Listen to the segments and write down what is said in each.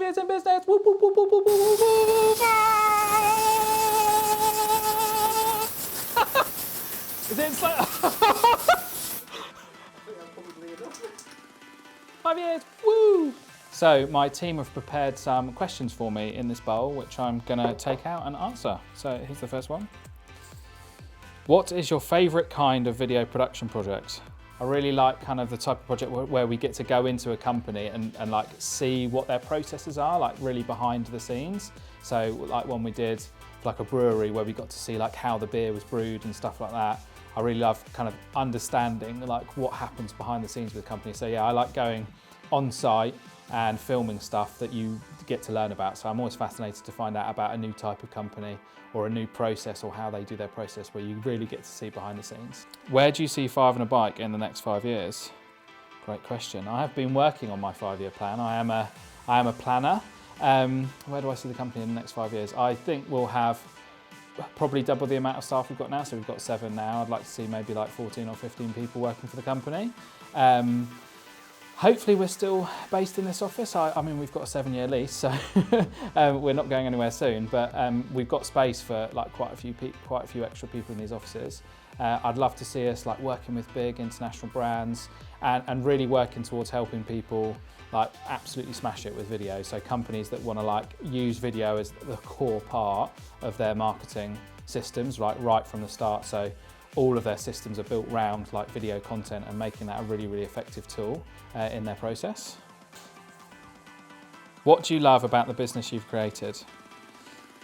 years in business. Whoop, whoop, whoop, whoop, whoop, whoop, whoop. Is it slow? 5 years, woo! So my team have prepared some questions for me in this bowl, which I'm gonna take out and answer. So here's the first one. What is your favorite kind of video production project? I really like kind of the type of project where we get to go into a company and like see what their processes are, like really behind the scenes. So like one we did for like a brewery where we got to see like how the beer was brewed and stuff like that. I really love kind of understanding like what happens behind the scenes with the company. So yeah, I like going on site and filming stuff that you get to learn about. So I'm always fascinated to find out about a new type of company or a new process or how they do their process, where you really get to see behind the scenes. Where do you see Five on a Bike in the next 5 years? Great question. I have been working on my 5-year plan. I am a planner. Where do I see the company in the next 5 years? I think we'll have probably double the amount of staff we've got now. So we've got 7 now. I'd like to see maybe like 14 or 15 people working for the company. Hopefully we're still based in this office. I mean, we've got a 7-year lease, so we're not going anywhere soon, but we've got space for like quite a few extra people in these offices. I'd love to see us like working with big international brands and really working towards helping people like absolutely smash it with video. So companies that want to like use video as the core part of their marketing systems, right from the start. So all of their systems are built around like video content and making that a really, really effective tool in their process. What do you love about the business you've created?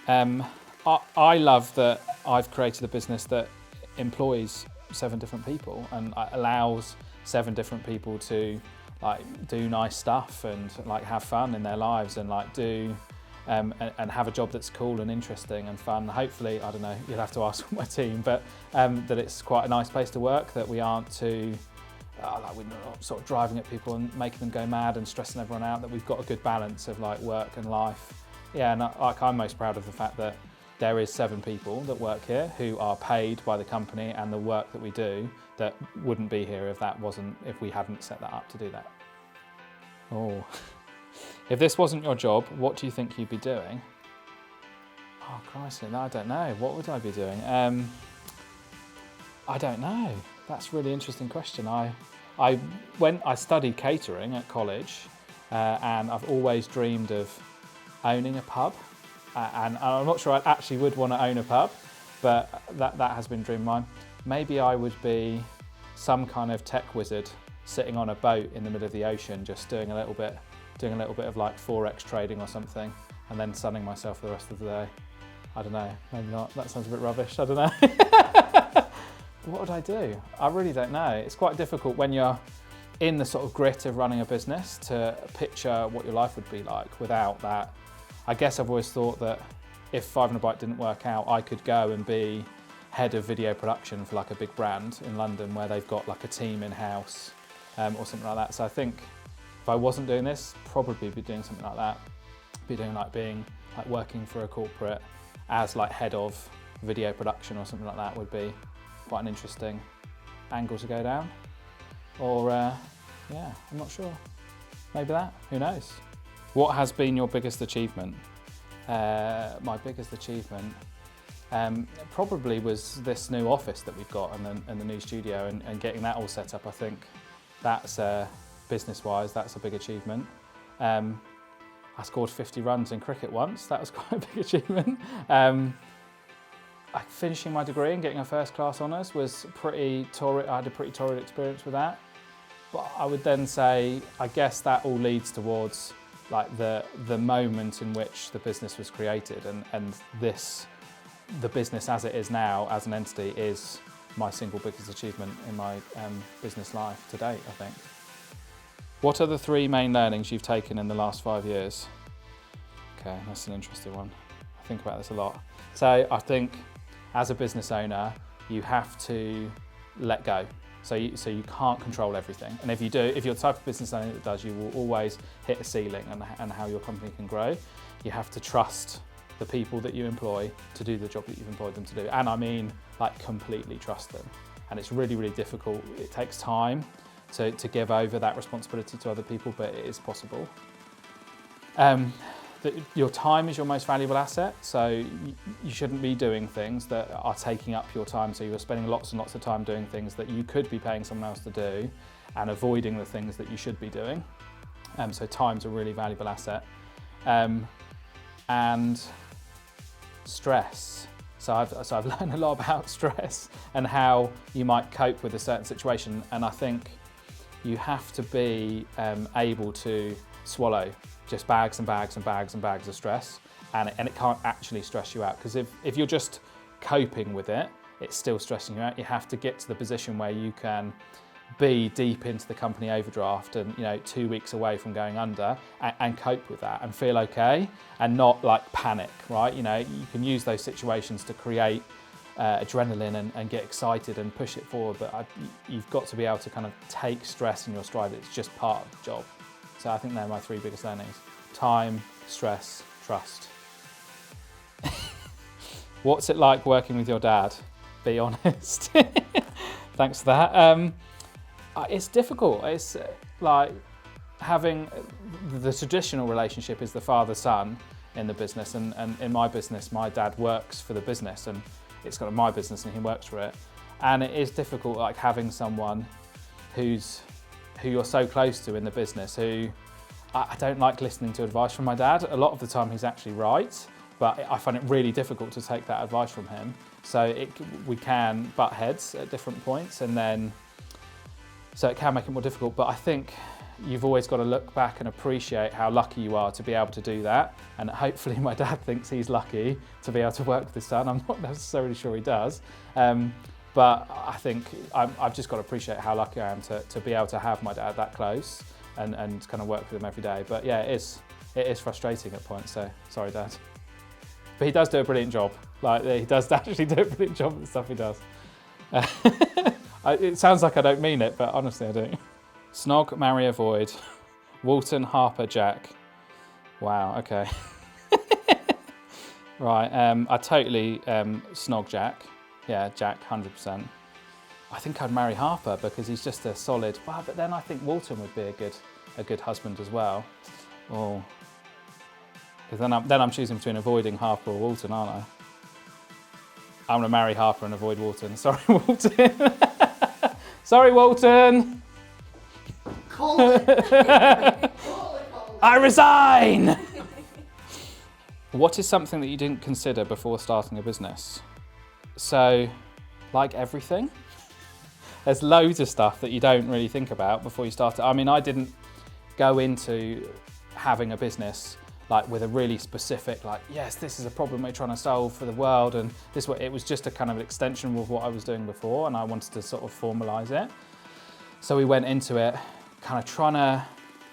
I love that I've created a business that employs 7 different people and allows 7 different people to like do nice stuff and like have fun in their lives and like do and have a job that's cool and interesting and fun. Hopefully, I don't know, you'll have to ask my team, but that it's quite a nice place to work, that we aren't too, like we're not sort of driving at people and making them go mad and stressing everyone out, that we've got a good balance of like work and life. Yeah, and I'm most proud of the fact that there is 7 people that work here who are paid by the company and the work that we do that wouldn't be here if we hadn't set that up to do that. Oh. If this wasn't your job, what do you think you'd be doing? Oh, Christ, I don't know. What would I be doing? I don't know. That's a really interesting question. I studied catering at college, and I've always dreamed of owning a pub. And I'm not sure I actually would want to own a pub, but that has been a dream of mine. Maybe I would be some kind of tech wizard sitting on a boat in the middle of the ocean, just doing a little bit of like Forex trading or something, and then sunning myself for the rest of the day. I don't know, maybe not. That sounds a bit rubbish, I don't know. What would I do? I really don't know. It's quite difficult when you're in the sort of grit of running a business to picture what your life would be like without that. I guess I've always thought that if Five on a Bike didn't work out, I could go and be head of video production for like a big brand in London where they've got like a team in-house or something like that. So I think if I wasn't doing this, probably be doing something like that. Being like working for a corporate as like head of video production or something like that would be quite an interesting angle to go down. Or yeah, I'm not sure. Maybe that, who knows? What has been your biggest achievement? My biggest achievement probably was this new office that we've got and the new studio and getting that all set up. I think that's business-wise, that's a big achievement. I scored 50 runs in cricket once. That was quite a big achievement. Finishing my degree and getting a first-class honours was pretty torrid. I had a pretty torrid experience with that. But I would then say, I guess that all leads towards like the moment in which the business was created, and the business as it is now, as an entity, is my single biggest achievement in my business life to date, I think. What are the 3 main learnings you've taken in the last 5 years? Okay, that's an interesting one. I think about this a lot. So I think as a business owner, you have to let go. So you can't control everything. And if you do, if you're the type of business owner that does, you will always hit a ceiling and how your company can grow. You have to trust the people that you employ to do the job that you've employed them to do. And I mean, like, completely trust them. And it's really, really difficult. It takes time to give over that responsibility to other people, but it is possible. your time is your most valuable asset, so you shouldn't be doing things that are taking up your time. So you're spending lots and lots of time doing things that you could be paying someone else to do and avoiding the things that you should be doing. So time's a really valuable asset. And stress. So I've learned a lot about stress and how you might cope with a certain situation, and I think you have to be able to swallow just bags and bags and bags and bags of stress, and it can't actually stress you out, because if you're just coping with it, it's still stressing you out. You have to get to the position where you can be deep into the company overdraft and 2 weeks away from going under, and cope with that and feel okay and not like panic, right? You can use those situations to create adrenaline and get excited and push it forward, but you've got to be able to kind of take stress in your stride. It's just part of the job. So I think they're my 3 biggest learnings: time, stress, trust. What's it like working with your dad? Be honest. Thanks for that. It's difficult. It's like having the traditional relationship is the father-son in the business, and in my business, my dad works for the business, and it's kind of my business and he works for it. And it is difficult, like having someone who you're so close to in the business, who I don't like listening to advice from my dad. A lot of the time he's actually right, but I find it really difficult to take that advice from him. So we can butt heads at different points, and then so it can make it more difficult. But I think you've always got to look back and appreciate how lucky you are to be able to do that. And hopefully my dad thinks he's lucky to be able to work with his son. I'm not necessarily sure he does. But I think I've just got to appreciate how lucky I am to be able to have my dad that close and kind of work with him every day. But yeah, it is frustrating at points, so sorry, Dad. But he does do a brilliant job. Like, he does actually do a brilliant job at the stuff he does. It sounds like I don't mean it, but honestly I do. Snog, marry, avoid. Walton, Harper, Jack. Wow, okay. Right, I totally snog Jack. Yeah, Jack, 100%. I think I'd marry Harper because he's just a solid. Well, but then I think Walton would be a good husband as well. Oh, because then I'm choosing between avoiding Harper or Walton, aren't I? I'm gonna marry Harper and avoid Walton. Sorry, Walton. Sorry, Walton. Call it. Call it. I resign. What is something that you didn't consider before starting a business? So, like everything, there's loads of stuff that you don't really think about before you start it. I mean, I didn't go into having a business like with a really specific, like, yes, this is a problem we're trying to solve for the world, and it was just a kind of extension of what I was doing before, and I wanted to sort of formalize it. So we went into it kind of trying to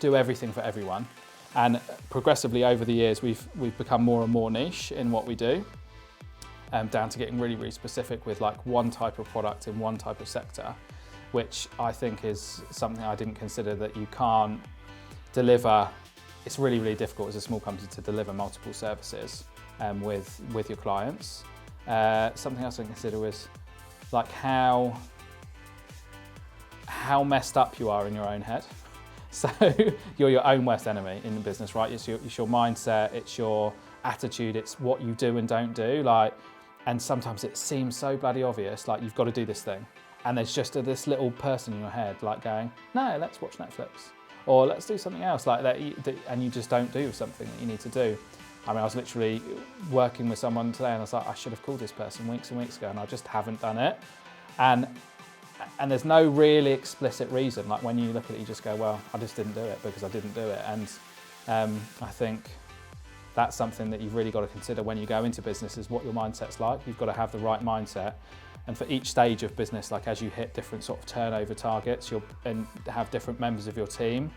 do everything for everyone, and progressively over the years we've become more and more niche in what we do. Down to getting really, really specific with like one type of product in one type of sector, which I think is something I didn't consider, that you can't deliver. It's really, really difficult as a small company to deliver multiple services with your clients. Something else I didn't consider was like how messed up you are in your own head. So you're your own worst enemy in the business, right? It's your mindset, it's your attitude, it's what you do and don't do. And sometimes it seems so bloody obvious, like you've got to do this thing. And there's just this little person in your head like going, no, let's watch Netflix. Or let's do something else like that, and you just don't do something that you need to do. I mean, I was literally working with someone today and I was like, I should have called this person weeks and weeks ago, and I just haven't done it. And there's no really explicit reason. Like when you look at it, you just go, well, I just didn't do it because I didn't do it. And I think that's something that you've really got to consider when you go into business, is what your mindset's like. You've got to have the right mindset. And for each stage of business, like as you hit different sort of turnover targets, and have different members of your team,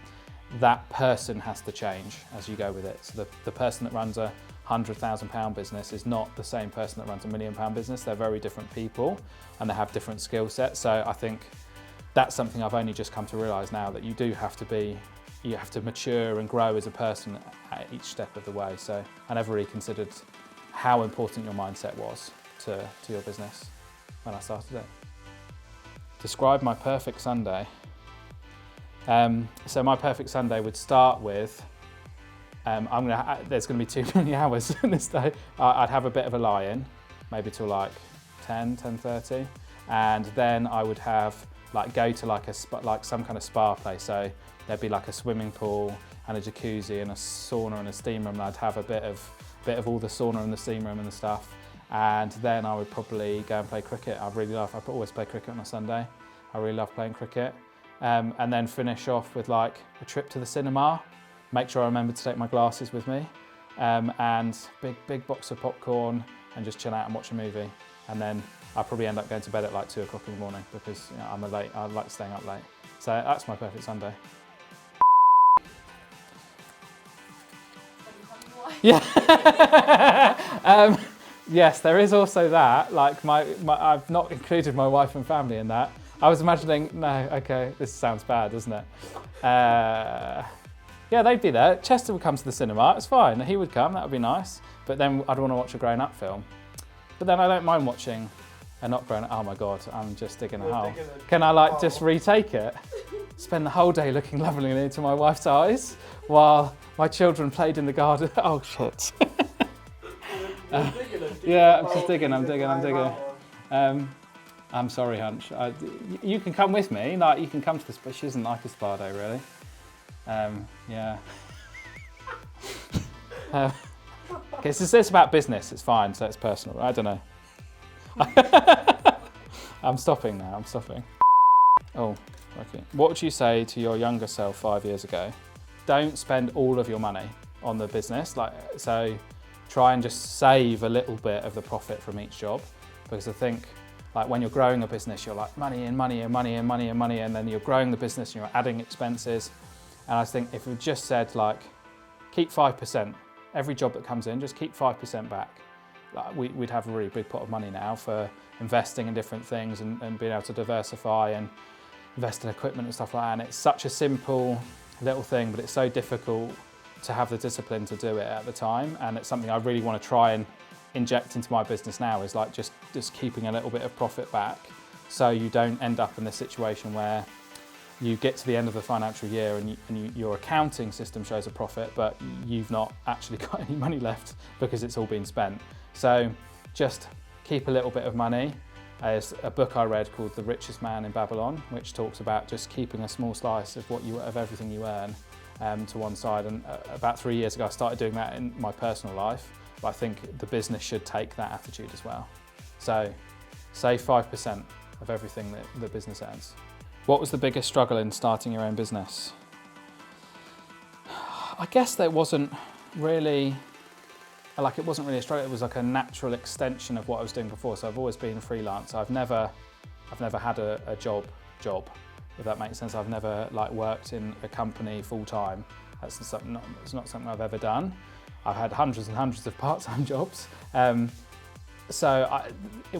that person has to change as you go with it. So the person that runs a £100,000 business is not the same person that runs a £1 million business. They're very different people and they have different skill sets. So I think that's something I've only just come to realise now, that you have to mature and grow as a person at each step of the way. So I never really considered how important your mindset was to your business when I started it. Describe my perfect Sunday. So my perfect Sunday would start with There's going to be too many hours in this day. I'd have a bit of a lie-in, maybe till like 10:30, and then I would have go to some kind of spa place. So there'd be like a swimming pool and a jacuzzi and a sauna and a steam room, and I'd have a bit of all the sauna and the steam room and the stuff. And then I would probably go and play cricket. I always play cricket on a Sunday. I really love playing cricket. And then finish off with like a trip to the cinema. Make sure I remember to take my glasses with me, and big box of popcorn, and just chill out and watch a movie. And then I'll probably end up going to bed at like 2 o'clock in the morning because I like staying up late. So that's my perfect Sunday. Yeah. Yes, there is also that. Like I've not included my wife and family in that. I was imagining, no, okay, this sounds bad, doesn't it? Yeah, they'd be there. Chester would come to the cinema, it's fine. He would come, that would be nice. But then I'd want to watch a grown-up film. But then I don't mind watching a not grown-up, oh my God, I'm just digging a hole. Can I just retake it? Spend the whole day looking lovingly into my wife's eyes while my children played in the garden. Oh shit. Yeah, I'm just digging. I'm sorry, Hunch. You can come with me. Like you can come to this, but she doesn't like a spa day, really. Yeah. Okay, so this is about business. It's fine, so it's personal. I don't know. I'm stopping now. I'm stopping. Oh, okay. What would you say to your younger self 5 years ago? Don't spend all of your money on the business. So try and just save a little bit of the profit from each job, because I think when you're growing a business, you're like money in, and then you're growing the business and you're adding expenses. And I think if we just said keep 5%, every job that comes in, just keep 5% back. We'd have a really big pot of money now for investing in different things and being able to diversify and invest in equipment and stuff like that. And it's such a simple little thing, but it's so difficult to have the discipline to do it at the time. And it's something I really want to try and inject into my business now, is just keeping a little bit of profit back, so you don't end up in this situation where you get to the end of the financial year and your accounting system shows a profit, but you've not actually got any money left because it's all been spent. So just keep a little bit of money. There's a book I read called The Richest Man in Babylon, which talks about just keeping a small slice of of everything you earn to one side. And about 3 years ago, I started doing that in my personal life. But I think the business should take that attitude as well. So save 5% of everything that the business earns. What was the biggest struggle in starting your own business? I guess that wasn't really a struggle. It was like a natural extension of what I was doing before. So I've always been freelance. I've never had a job, if that makes sense. I've never worked in a company full time. It's not something I've ever done. I've had hundreds and hundreds of part-time jobs. It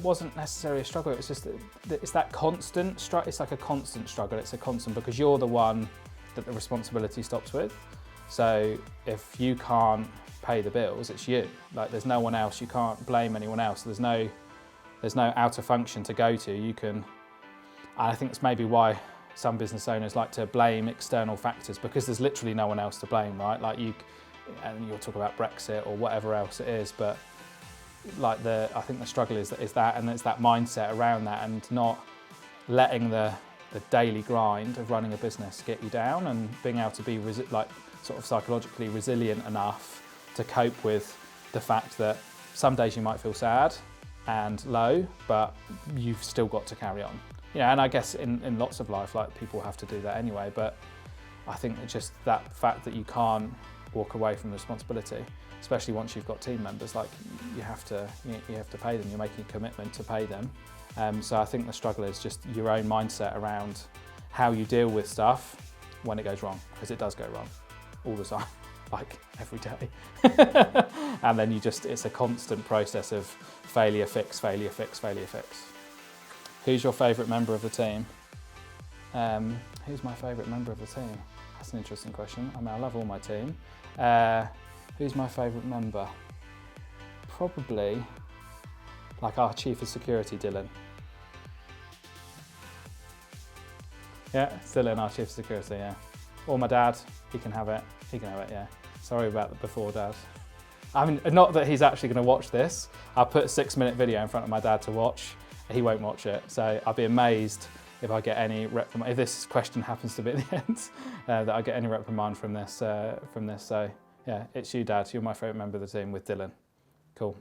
wasn't necessarily a struggle. It's just it's that constant struggle. It's like a constant struggle. It's a constant, because you're the one that the responsibility stops with. So if you can't pay the bills, it's you. There's no one else. You can't blame anyone else. There's no outer function to go to. You can. I think it's maybe why some business owners like to blame external factors, because there's literally no one else to blame, right? And you'll talk about Brexit or whatever else it is, but I think the struggle is that, and it's that mindset around that, and not letting the daily grind of running a business get you down, and being able to be sort of psychologically resilient enough to cope with the fact that some days you might feel sad and low, but you've still got to carry on. And I guess in lots of life, people have to do that anyway, but I think it's just that fact that you can't walk away from the responsibility, especially once you've got team members. You have to pay them. You're making a commitment to pay them. So I think the struggle is just your own mindset around how you deal with stuff when it goes wrong, because it does go wrong all the time, every day. And then it's a constant process of failure, fix, failure, fix, failure, fix. Who's your favourite member of the team? Who's my favourite member of the team? That's an interesting question. I love all my team. Who's my favourite member? Probably our Chief of Security, Dylan. Yeah, it's Dylan, our Chief of Security, yeah. Or my dad, he can have it, yeah. Sorry about the before, Dad. I mean, not that he's actually going to watch this. I'll put a 6-minute video in front of my dad to watch. He won't watch it. So I'll be amazed if I get any reprimand, if this question happens to be at the end, that I get any reprimand from this. So yeah, it's you, Dad. You're my favourite member of the team with Dylan. Cool.